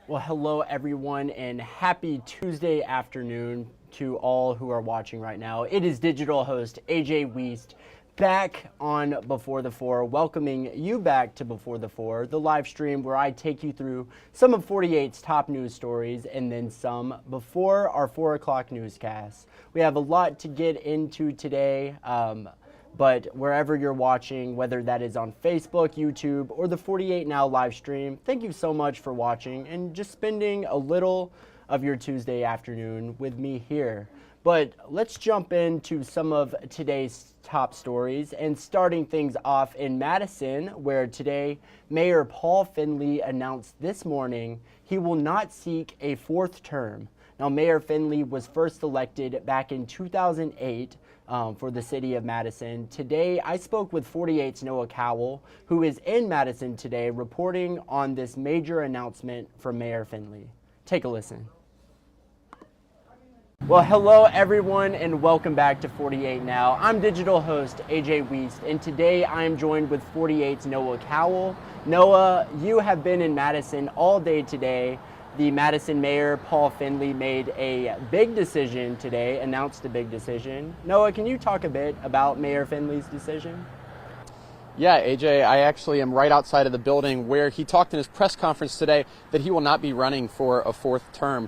Well, hello everyone, and happy Tuesday afternoon to all who are watching right now. It is digital host A.J. Wuest back on Before the Four, welcoming you back to Before the Four, the live stream where I take you through some of 48's top news stories and then some before our 4 o'clock newscast. We have a lot to get into today. But wherever you're watching, whether that is on Facebook, YouTube, or the 48 Now live stream, thank you so much for watching and just spending a little of your Tuesday afternoon with me here. But let's jump into some of today's top stories, and starting things off in Madison, where today Mayor Paul Finley announced this morning he will not seek a fourth term. Now, Mayor Finley was first elected back in 2008 for the city of Madison. Today, I spoke with 48's Noah Cowell, who is in Madison today, reporting on this major announcement from Mayor Finley. Take a listen. Well, hello everyone, and welcome back to 48 Now. I'm digital host A.J. Wuest, and today I am joined with 48's Noah Cowell. Noah, you have been in Madison all day today. The Madison Mayor, Paul Finley, made a big decision today, announced a big decision. Noah, can you talk a bit about Mayor Finley's decision? Yeah, AJ, I actually am right outside of the building where he talked in his press conference today that he will not be running for a fourth term.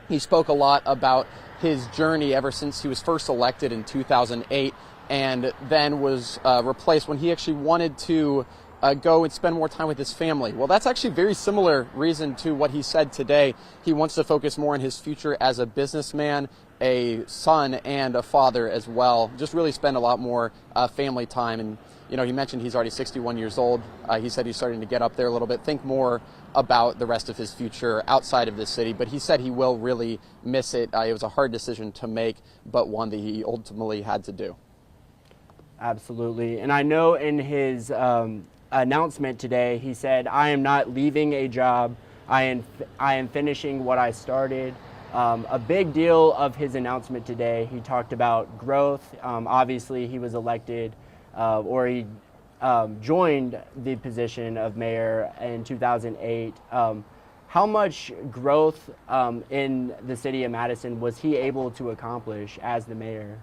He spoke a lot about his journey ever since he was first elected in 2008 and then was replaced when he actually wanted to go and spend more time with his family. Well, that's actually a very similar reason to what he said today. He wants to focus more on his future as a businessman, a son, and a father as well. Just really spend a lot more family time. And, you know, he mentioned he's already 61 years old. He said he's starting to get up there a little bit, think more about the rest of his future outside of this city. But he said he will really miss it. It was a hard decision to make, but one that he ultimately had to do. Absolutely. And I know in his announcement today, he said, I am not leaving a job. I am finishing what I started. A big deal of his announcement today, he talked about growth. Obviously, he was elected or he joined the position of mayor in 2008. How much growth in the city of Madison was he able to accomplish as the mayor?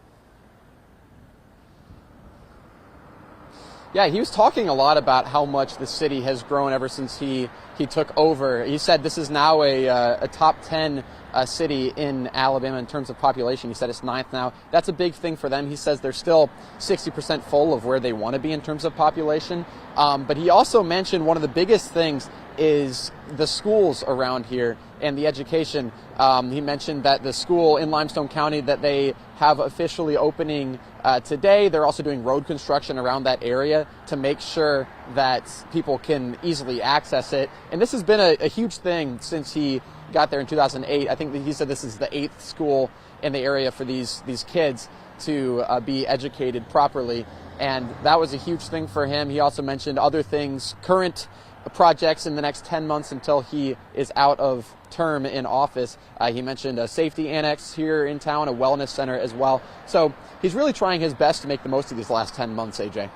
Yeah, he was talking a lot about how much the city has grown ever since he took over. He said this is now a top 10 city in Alabama in terms of population. He said it's 9th now. That's a big thing for them. He says they're still 60% full of where they want to be in terms of population. But he also mentioned one of the biggest things is the schools around here and the education. He mentioned that the school in Limestone County that they have officially opening today, they're also doing road construction around that area to make sure that people can easily access it. And this has been a huge thing since he got there in 2008. I think that he said this is the 8th school in the area for these kids to be educated properly. And that was a huge thing for him. He also mentioned other things, current projects in the next 10 months until he is out of term in office. He mentioned a safety annex here in town, a wellness center as well. So he's really trying his best to make the most of these last 10 months, AJ.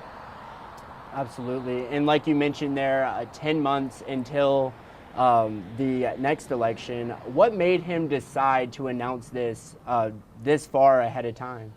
Absolutely. And like you mentioned there, 10 months until the next election. What made him decide to announce this this far ahead of time?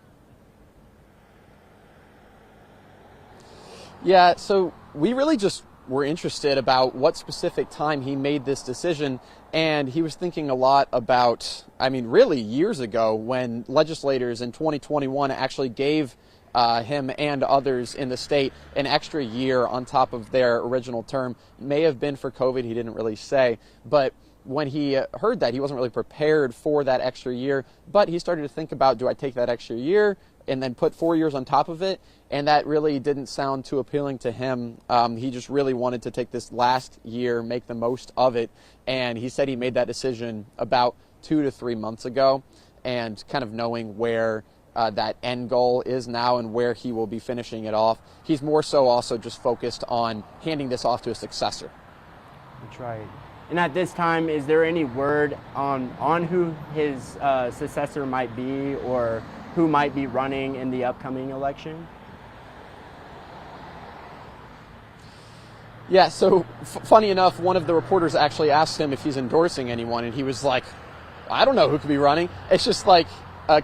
Yeah, so we really just were interested about what specific time he made this decision, and he was thinking a lot about, really years ago when legislators in 2021 actually gave him and others in the state an extra year on top of their original term. May have been for COVID, he didn't really say, but when he heard that, he wasn't really prepared for that extra year, but he started to think about, do I take that extra year and then put 4 years on top of it? And that really didn't sound too appealing to him. He just really wanted to take this last year, make the most of it. And he said he made that decision about 2 to 3 months ago, and kind of knowing where that end goal is now and where he will be finishing it off. He's more so also just focused on handing this off to a successor. That's right. And at this time, is there any word on who his successor might be or who might be running in the upcoming election? Yeah, so funny enough, one of the reporters actually asked him if he's endorsing anyone, and he was like, I don't know who could be running. It's just like,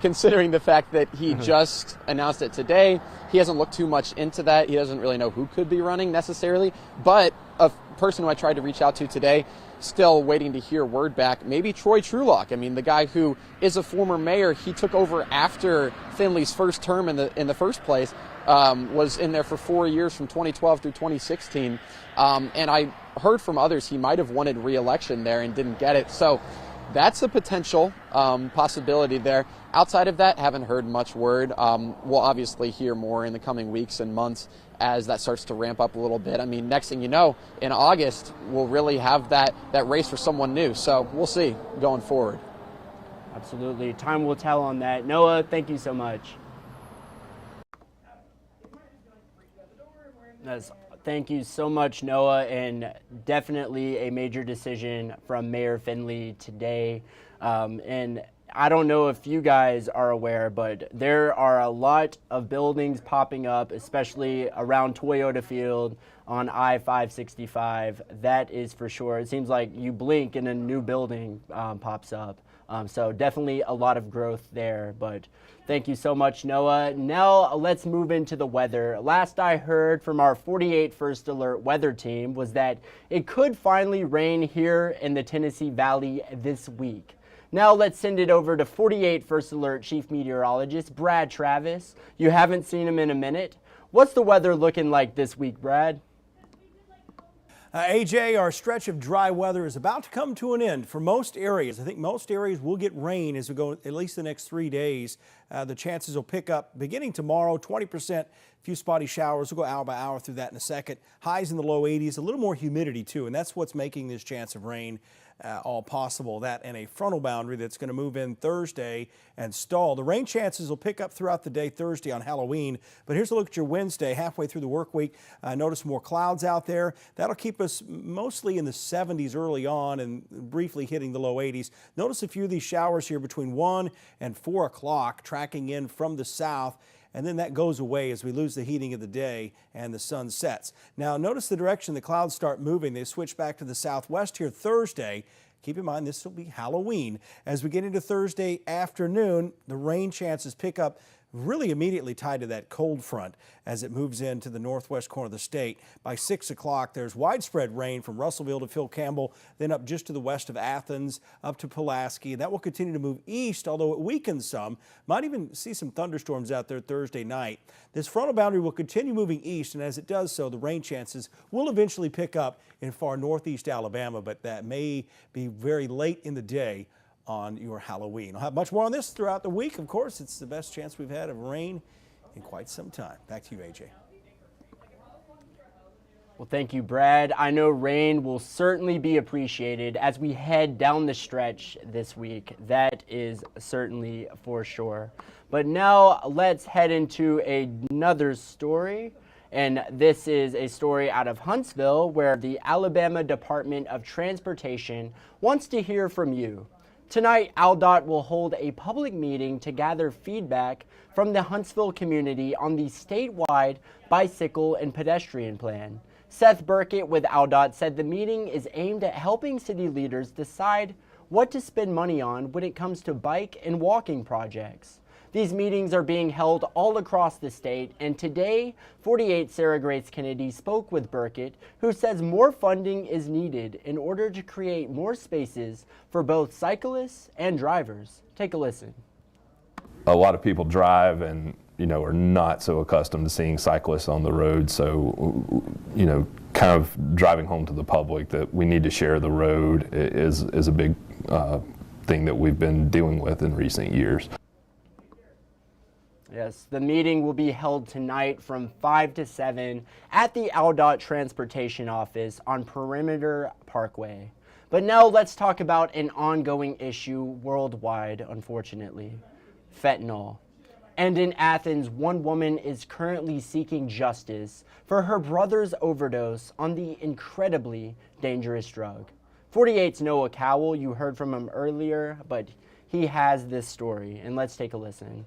considering the fact that he just announced it today, he hasn't looked too much into that. He doesn't really know who could be running necessarily. But a person who I tried to reach out to today, still waiting to hear word back, maybe Troy Trulock. I mean, the guy who is a former mayor, he took over after Finley's first term in the first place, was in there for 4 years from 2012 through 2016. And I heard from others he might have wanted re-election there and didn't get it. So that's a potential possibility there. Outside of that, haven't heard much word. We'll obviously hear more in the coming weeks and months as that starts to ramp up a little bit. I mean, next thing you know, in August, we'll really have that race for someone new. So we'll see going forward. Absolutely. Time will tell on that. Noah, thank you so much. Thank you so much, Noah, and definitely a major decision from Mayor Finley today. And I don't know if you guys are aware, but there are a lot of buildings popping up, especially around Toyota Field on I-565. That is for sure. It seems like you blink and a new building pops up. So definitely a lot of growth there, but thank you so much, Noah. Now let's move into the weather. Last I heard from our 48 First Alert weather team was that it could finally rain here in the Tennessee Valley this week. Now let's send it over to 48 First Alert Chief Meteorologist Brad Travis. You haven't seen him in a minute. What's the weather looking like this week, Brad? AJ, our stretch of dry weather is about to come to an end for most areas. I think most areas will get rain as we go at least the next 3 days. The chances will pick up beginning tomorrow, 20%, few spotty showers. We'll go hour by hour through that in a second. Highs in the low 80s, a little more humidity too, and that's what's making this chance of rain all possible. That and a frontal boundary that's going to move in Thursday and stall. The rain chances will pick up throughout the day Thursday on Halloween. But here's a look at your Wednesday, halfway through the work week. Notice more clouds out there. That'll keep us mostly in the 70s early on and briefly hitting the low 80s. Notice a few of these showers here between 1 and 4 o'clock tracking in from the south. And then that goes away as we lose the heating of the day and the sun sets. Now, notice the direction the clouds start moving. They switch back to the southwest here Thursday. Keep in mind, this will be Halloween. As we get into Thursday afternoon, the rain chances pick up really immediately tied to that cold front as it moves into the northwest corner of the state. By 6 o'clock, there's widespread rain from Russellville to Phil Campbell, then up just to the west of Athens, up to Pulaski. That will continue to move east, although it weakens some. Might even see some thunderstorms out there Thursday night. This frontal boundary will continue moving east, and as it does so, the rain chances will eventually pick up in far northeast Alabama, but that may be very late in the day on your Halloween. I'll have much more on this throughout the week. Of course, it's the best chance we've had of rain in quite some time. Back to you, AJ. Well, thank you, Brad. I know rain will certainly be appreciated as we head down the stretch this week. That is certainly for sure. But now let's head into another story. And this is a story out of Huntsville where the Alabama Department of Transportation wants to hear from you. Tonight, ALDOT will hold a public meeting to gather feedback from the Huntsville community on the statewide bicycle and pedestrian plan. Seth Burkett with ALDOT said the meeting is aimed at helping city leaders decide what to spend money on when it comes to bike and walking projects. These meetings are being held all across the state, and today, 48 Sarah Grace Kennedy spoke with Burkett, who says more funding is needed in order to create more spaces for both cyclists and drivers. Take a listen. A lot of people drive and, are not so accustomed to seeing cyclists on the road. So, kind of driving home to the public that we need to share the road is a big thing that we've been dealing with in recent years. Yes, the meeting will be held tonight from 5 to 7 at the ALDOT Transportation Office on Perimeter Parkway. But now let's talk about an ongoing issue worldwide, unfortunately, fentanyl. And in Athens, one woman is currently seeking justice for her brother's overdose on the incredibly dangerous drug. 48's Noah Cowell, you heard from him earlier, but he has this story, and let's take a listen.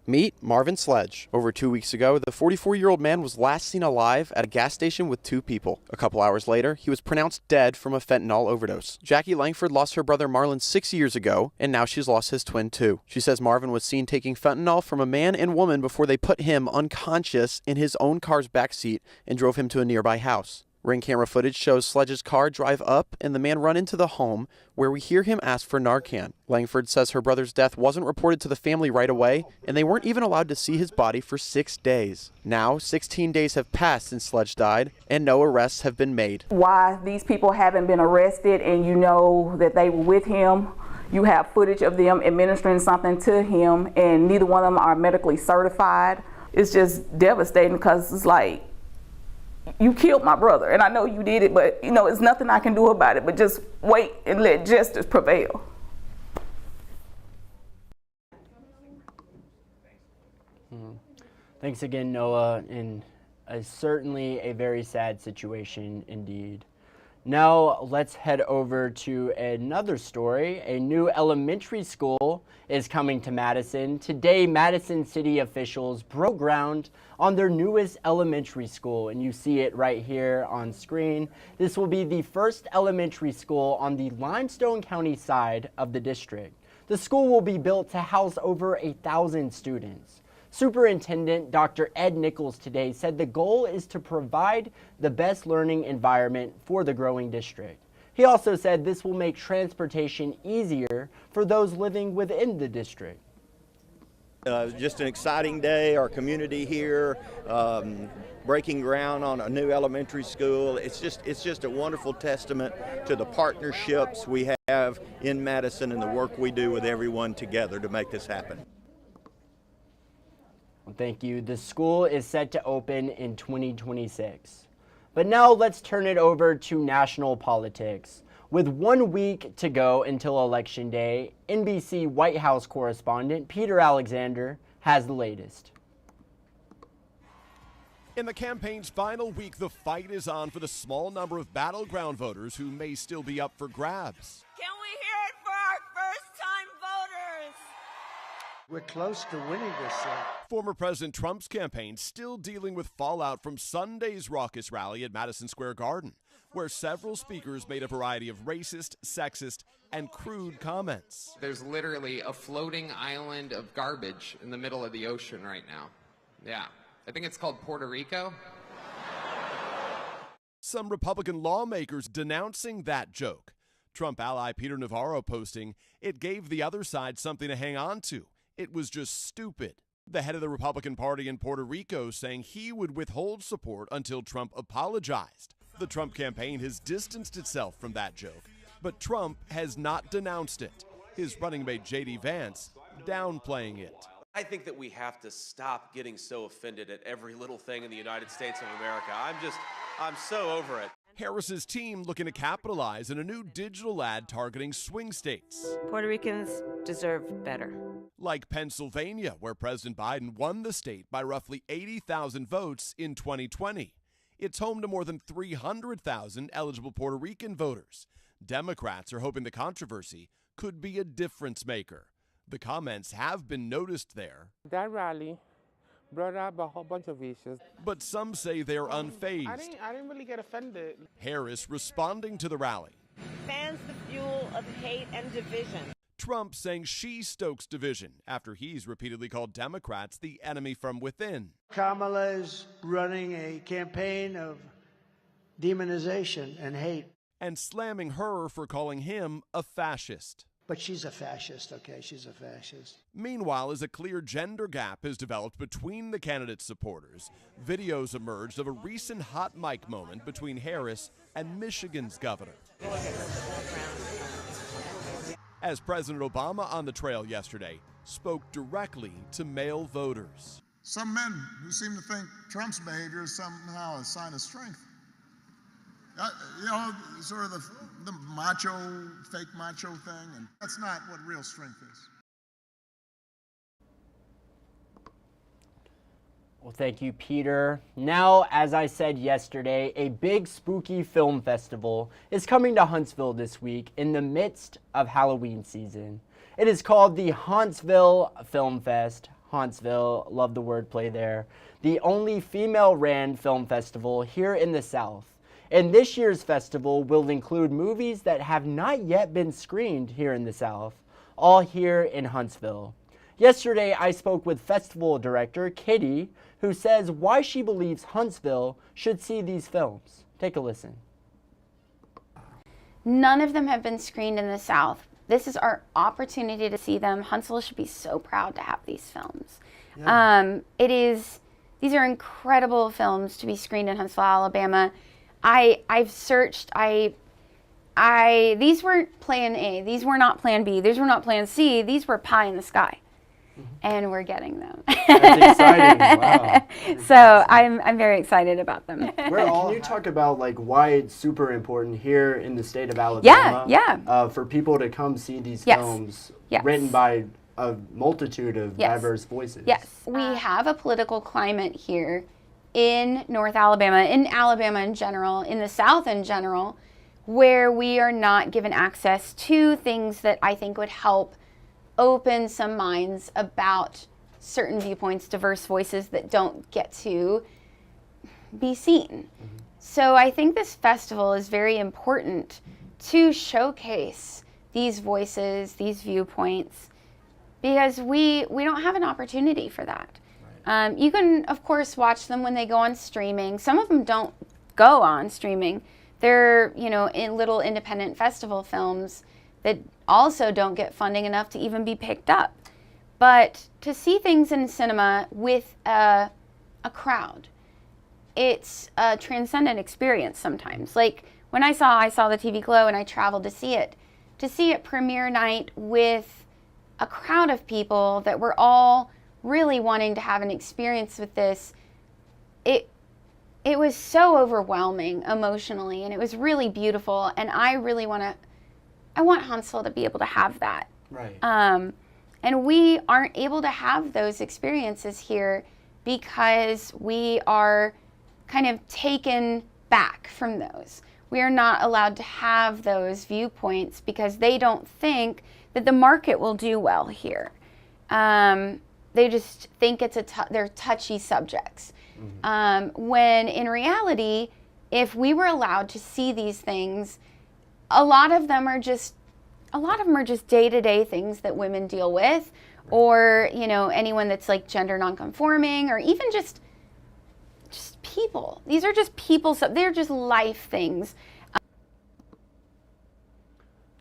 Meet Marvin Sledge. Over 2 weeks ago, the 44-year-old man was last seen alive at a gas station with 2 people. A couple hours later, he was pronounced dead from a fentanyl overdose. Jackie Langford lost her brother Marlon 6 years ago, and now she's lost his twin too. She says Marvin was seen taking fentanyl from a man and woman before they put him unconscious in his own car's backseat and drove him to a nearby house. Ring camera footage shows Sledge's car drive up and the man run into the home, where we hear him ask for Narcan. Langford says her brother's death wasn't reported to the family right away, and they weren't even allowed to see his body for 6 days. Now, 16 days have passed since Sledge died, and no arrests have been made. Why these people haven't been arrested, and you know that they were with him. You have footage of them administering something to him, and neither one of them are medically certified. It's just devastating, because it's like, you killed my brother, and I know you did it, but you know, it's nothing I can do about it, but just wait and let justice prevail. Thanks again, Noah, and certainly a very sad situation indeed. Now let's head over to another story. A new elementary school is coming to Madison. Today, Madison city officials broke ground on their newest elementary school, and you see it right here on screen. This will be the first elementary school on the Limestone County side of the district. The school will be built to house over 1,000 students. Superintendent Dr. Ed Nichols today said the goal is to provide the best learning environment for the growing district. He also said this will make transportation easier for those living within the district. Just an exciting day, our community here, breaking ground on a new elementary school. It's just a wonderful testament to the partnerships we have in Madison and the work we do with everyone together to make this happen. Thank you. The school is set to open in 2026. But now let's turn it over to national politics. With 1 week to go until Election Day, NBC White House correspondent Peter Alexander has the latest. In the campaign's final week, the fight is on for the small number of battleground voters who may still be up for grabs. Can we hear it for our first-time voters? We're close to winning this thing. Former President Trump's campaign still dealing with fallout from Sunday's raucous rally at Madison Square Garden, where several speakers made a variety of racist, sexist, and crude comments. There's literally a floating island of garbage in the middle of the ocean right now. Yeah, I think it's called Puerto Rico. Some Republican lawmakers denouncing that joke. Trump ally Peter Navarro posting, "It gave the other side something to hang on to. It was just stupid." The head of the Republican Party in Puerto Rico saying he would withhold support until Trump apologized. The Trump campaign has distanced itself from that joke, but Trump has not denounced it. His running mate J.D. Vance downplaying it. I think that we have to stop getting so offended at every little thing in the United States of America. I'm so over it. Harris's team looking to capitalize in a new digital ad targeting swing states. Puerto Ricans deserve better. Like Pennsylvania, where President Biden won the state by roughly 80,000 votes in 2020. It's home to more than 300,000 eligible Puerto Rican voters. Democrats are hoping the controversy could be a difference maker. The comments have been noticed there. That rally brought up a whole bunch of issues. But some say they're unfazed. I didn't really get offended. Harris responding to the rally. Fans the fuel of hate and division. Trump saying she stokes division after he's repeatedly called Democrats the enemy from within. Kamala is running a campaign of demonization and hate. And slamming her for calling him a fascist. But she's a fascist, okay? She's a fascist. Meanwhile, as a clear gender gap has developed between the candidate's supporters, videos emerged of a recent hot mic moment between Harris and Michigan's governor. As President Obama on the trail yesterday spoke directly to male voters. Some men who seem to think Trump's behavior is somehow a sign of strength. Sort of the macho, fake macho thing, and that's not what real strength is. Well, thank you, Peter. Now, as I said yesterday, a big spooky film festival is coming to Huntsville this week in the midst of Halloween season. It is called the Huntsville Film Fest. Huntsville, love the wordplay there, the only female-ran film festival here in the South. And this year's festival will include movies that have not yet been screened here in the South, all here in Huntsville. Yesterday, I spoke with festival director Kitty, who says why she believes Huntsville should see these films. Take a listen. None of them have been screened in the South. This is our opportunity to see them. Huntsville should be so proud to have these films. Yeah. These are incredible films to be screened in Huntsville, Alabama. I've searched, these weren't plan A, these were not plan B, these were not plan C, these were pie in the sky. And we're getting them. That's exciting. Wow. So I'm very excited about them. Can you talk about like why it's super important here in the state of Alabama? For people to come see these films written by a multitude of diverse voices. Yes, we have a political climate here in North Alabama, in Alabama in general, in the South in general, where we are not given access to things that I think would help open some minds about certain viewpoints, diverse voices that don't get to be seen. So I think this festival is very important to showcase these voices, these viewpoints, because we don't have an opportunity for that. You can, of course, watch them when they go on streaming. Some of them don't go on streaming. They're, in little independent festival films that also don't get funding enough to even be picked up. But to see things in cinema with a crowd, it's a transcendent experience sometimes. Like when I saw the TV Glow and I traveled to see it premiere night with a crowd of people that were all really wanting to have an experience with this, it was so overwhelming emotionally, and it was really beautiful, and I want Huntsville to be able to have that. Right. And we aren't able to have those experiences here because we are kind of taken back from those. We are not allowed to have those viewpoints because they don't think that the market will do well here. They just think they're touchy subjects. When in reality, if we were allowed to see these things, a lot of them are just day-to-day things that women deal with, or anyone that's like gender nonconforming, or even just people. These are just people. So they're just life things.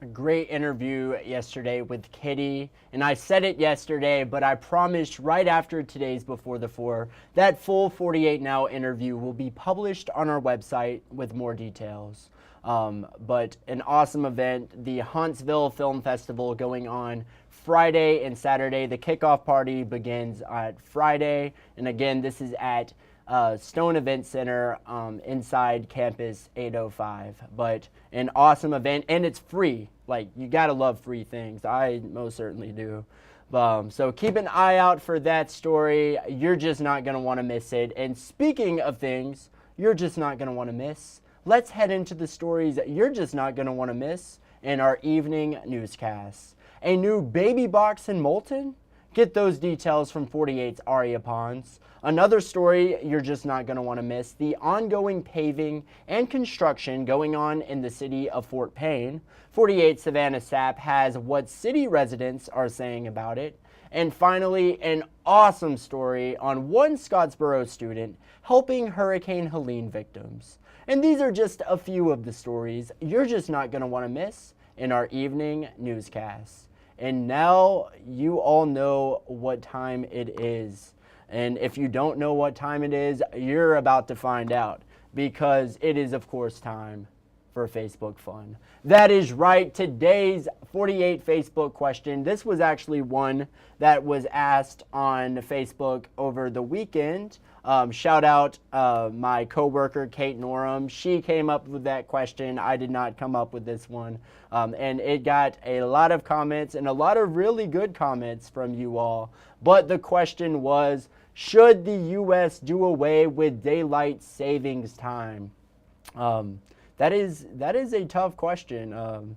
A great interview yesterday with Kitty, and I said it yesterday, but I promised right after today's Before the Four that full 48 Now interview will be published on our website with more details. But an awesome event, the Huntsville Film Festival going on Friday and Saturday. The kickoff party begins at Friday, and again, this is at Stone Event Center inside Campus 805. But an awesome event, and it's free. Like, you gotta love free things. I most certainly do. So keep an eye out for that story. You're just not gonna want to miss it. And speaking of things you're just not gonna want to miss, let's head into the stories that you're just not going to want to miss in our evening newscasts. A new baby box in Moulton? Get those details from 48's Aria Pons. Another story you're just not going to want to miss, the ongoing paving and construction going on in the city of Fort Payne. 48 Savannah Sapp has what city residents are saying about it. And finally, an awesome story on one Scottsboro student helping Hurricane Helene victims. And these are just a few of the stories you're just not going to want to miss in our evening newscasts. And now you all know what time it is. And if you don't know what time it is, you're about to find out, because it is, of course, time for Facebook Fun. That is right. Today's 48 Facebook question. This was actually one that was asked on Facebook over the weekend. Shout out my coworker, Kate Norum. She came up with that question. I did not come up with this one. And it got a lot of comments and a lot of really good comments from you all. But the question was, should the U.S. do away with daylight savings time? That is a tough question.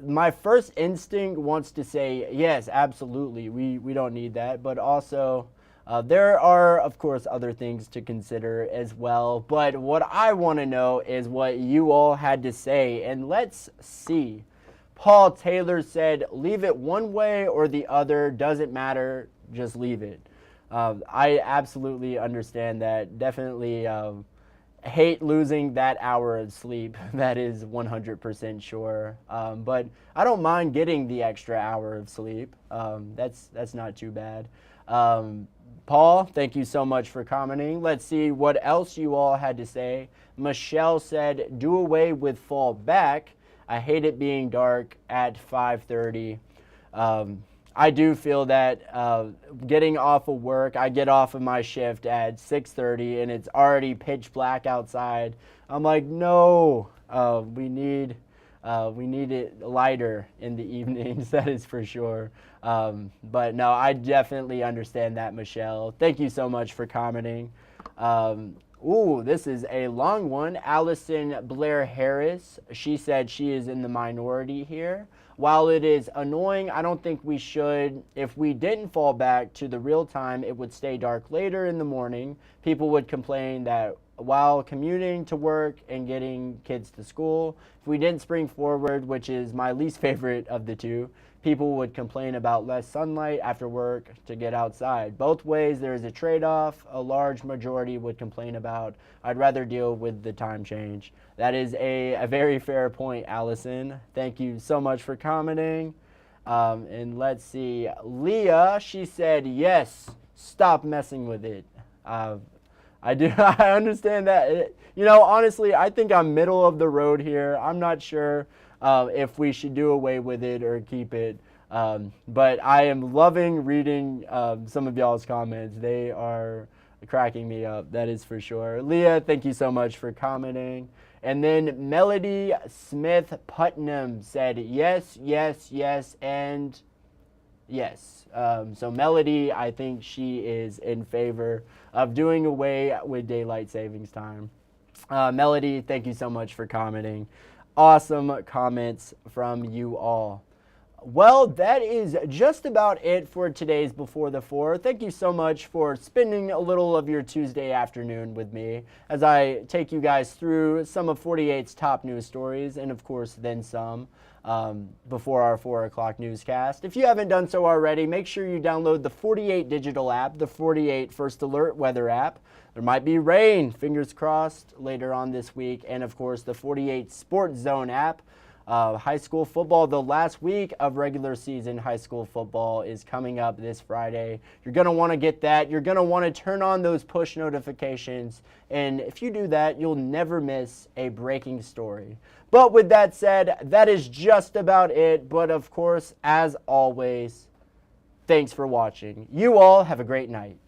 my first instinct wants to say, yes, absolutely, we don't need that. But also, there are, of course, other things to consider as well. But what I want to know is what you all had to say. And let's see. Paul Taylor said, leave it one way or the other. Doesn't matter. Just leave it. I absolutely understand that. Definitely hate losing that hour of sleep. That is 100% sure. But I don't mind getting the extra hour of sleep. That's not too bad. Paul, thank you so much for commenting. Let's see what else you all had to say. Michelle said, do away with fall back. I hate it being dark at 5:30. I do feel that getting off of work, I get off of my shift at 6:30 and it's already pitch black outside. I'm like, no, we need it lighter in the evenings, that is for sure. But no, I definitely understand that, Michelle. Thank you so much for commenting. Ooh, this is a long one. Allison Blair Harris, she said she is in the minority here. While it is annoying, I don't think we should. If we didn't fall back to the real time, it would stay dark later in the morning. People would complain that while commuting to work and getting kids to school, if we didn't spring forward, which is my least favorite of the two, people would complain about less sunlight after work to get outside. Both ways, there is a trade-off. A large majority would complain about, I'd rather deal with the time change. That is a very fair point, Allison. Thank you so much for commenting. And let's see, Leah, she said, yes, stop messing with it. I understand that. You know, honestly, I think I'm middle of the road here. I'm not sure if we should do away with it or keep it. But I am loving reading some of y'all's comments. They are cracking me up, that is for sure. Leah, thank you so much for commenting. And then Melody Smith Putnam said, yes, yes, yes, and yes. So Melody, I think she is in favor of doing away with daylight savings time. Melody, thank you so much for commenting. Awesome comments from you all. Well, that is just about it for today's Before the Four. Thank you so much for spending a little of your Tuesday afternoon with me as I take you guys through some of 48's top news stories and, of course, then some before our 4 o'clock newscast. If you haven't done so already, make sure you download the 48 digital app, the 48 First Alert weather app. There might be rain, fingers crossed, later on this week. And, of course, the 48 Sports Zone app. High school football, the last week of regular season high school football is coming up this Friday. You're going to want to get that. You're going to want to turn on those push notifications. And if you do that, you'll never miss a breaking story. But with that said, that is just about it. But of course, as always, thanks for watching. You all have a great night.